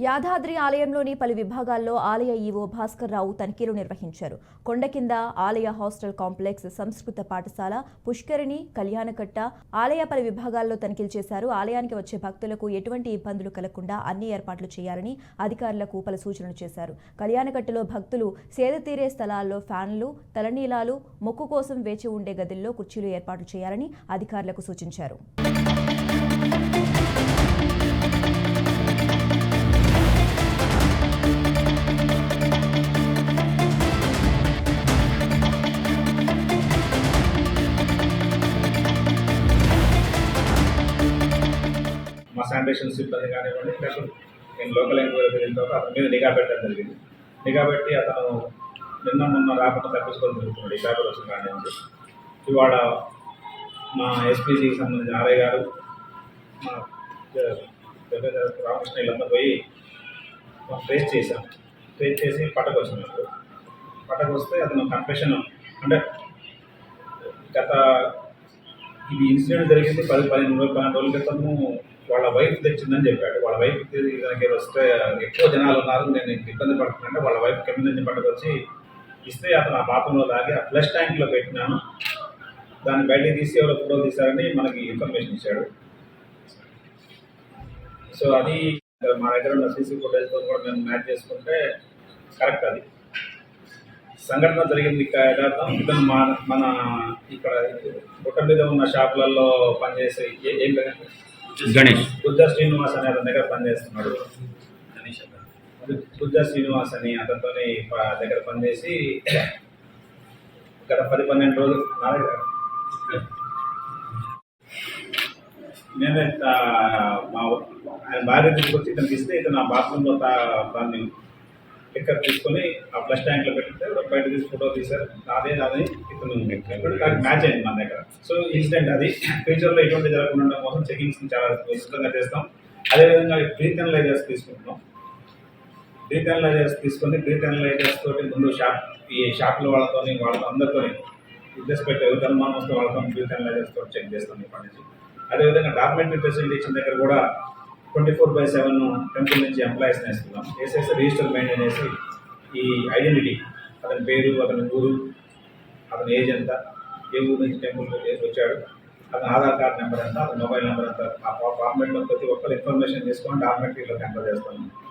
యాదాద్రి ఆలయంలోని పలు విభాగాల్లో ఆలయ ఈవో భాస్కర్ రావు తనిఖీలు నిర్వహించారు. కొండ కింద ఆలయ హాస్టల్ కాంప్లెక్స్, సంస్కృత పాఠశాల, పుష్కరిణి, కళ్యాణకట్ట ఆలయ పలు విభాగాల్లో తనిఖీలు చేశారు. ఆలయానికి వచ్చే భక్తులకు ఎటువంటి ఇబ్బందులు కలగకుండా అన్ని ఏర్పాట్లు చేయాలని అధికారులకు పలు సూచనలు చేశారు. కళ్యాణకట్టలో భక్తులు సేద తీరే స్థలాల్లో ఫ్యాన్లు, తలనీలాలు, మొక్కు కోసం వేచి ఉండే గదుల్లో కుర్చీలు ఏర్పాటు చేయాలని అధికారులకు సూచించారు. మా శానిటేషన్ సిబ్బంది కానివ్వండి, ప్లస్ నేను లోకల్ ఎంక్వైరీ జరిగిన తర్వాత అతని మీద నిఘా పెట్టడం జరిగింది. నిఘా పెట్టి అతను మొన్న రాకుండా తప్పించుకొని జరుగుతున్నాడు. ఈ పేపర్ వచ్చిన కాడి నుంచి ఇవాళ మా ఎస్పీజీకి సంబంధించిన ఆర్ఐ గారు, మా రామకృష్ణ వీళ్ళంతా పోయి ట్రేస్ చేశాం. ట్రేస్ చేసి పట్టకొచ్చినాడు. పట్టకొస్తే అతను కన్ఫెషన్ అంటే గత ఇది ఇన్సిడెంట్ జరిగింది 12 రోజుల క్రితము వాళ్ళ వైఫ్ తెచ్చిందని చెప్పాడు. వాళ్ళ వైఫ్ దానికి వస్తే ఎక్కువ జనాలు ఉన్నారు, నేను ఇబ్బంది పడుతున్నానంటే వాళ్ళ వైఫ్ కింద నుంచి పట్టుకొచ్చి ఇస్తే అతను ఆ బాత్రూంలో తాగి ఆ ఫ్లష్ ట్యాంక్లో పెట్టినాను, దాన్ని బయటకు తీసి ఎవరో ఫోటోలు తీశారని మనకి ఇన్ఫర్మేషన్ ఇచ్చాడు. సో అది మా దగ్గర ఉన్న సీసీ ఫుటేజ్తో కూడా మేము మ్యాచ్ చేసుకుంటే కరెక్ట్. అది సంఘటన జరిగింది యథార్థం. ఇతను మన ఇక్కడ గుట్ట మీద ఉన్న షాపులలో పనిచేసే ఏం గణేష్ బుద్ధ శ్రీనివాస్ అనే అతని దగ్గర పనిచేస్తున్నాడు. బుద్ధ శ్రీనివాస్ అని అతనితో దగ్గర పనిచేసి గత 10-12 రోజులు నా దగ్గర నేనే మా ఆయన భార్య తీసుకొచ్చి ఇతనికి ఇస్తే ఇతను ఆ బాత్రూంలో దాన్ని టిక్కర్ తీసుకొని ఆ ఫ్లష్ ట్యాంక్లో పెట్టితే బయట తీసి ఫోటో తీశారు. అదే ఇతను మ్యాచ్ అయింది మన దగ్గర. సో ఇన్సిడెంట్ అది. ఫ్యూచర్లో ఎటువంటి జరగకుండా ఉండడం కోసం చెకింగ్స్ చాలా విస్తృతంగా చేస్తాం. అదేవిధంగా బ్రీత్ అనలైజర్స్ తీసుకుంటున్నాం. బ్రీత్ అనలైజర్స్ తీసుకొని బ్రీత్ అనలైజర్స్ తోటి ముందు ఈ షాపుల వాళ్ళతో అందరితో విద్యుత్ పెట్టి ఎవరికి అనుమానం వస్తే వాళ్ళతో బ్రీత్ అనలైజర్స్ తోటి చెక్ చేస్తాం ఇప్పటి నుంచి. అదేవిధంగా డాక్యుమెంటరీ ఫెసిలిటీ ఇచ్చిన దగ్గర కూడా 24/7 టెంపుల్ నుంచి ఎంప్లాయీస్ని వేస్తున్నాం. వేసేసి రిజిస్టర్ మెయింటైన్ చేసి ఈ ఐడెంటిటీ, అతని పేరు, అతని ఊరు, అతని ఏజ్ ఎంత, ఏ ఊరు నుంచి టెంపుల్ వచ్చాడు, అతని ఆధార్ కార్డ్ నెంబర్ ఎంత, అతని మొబైల్ నెంబర్ ఎంత, ఆ ఫార్మేట్లో ప్రతి ఒక్కరు ఇన్ఫర్మేషన్ తీసుకొని డాక్యుమెంటరీలో ఎంటర్ చేస్తాము.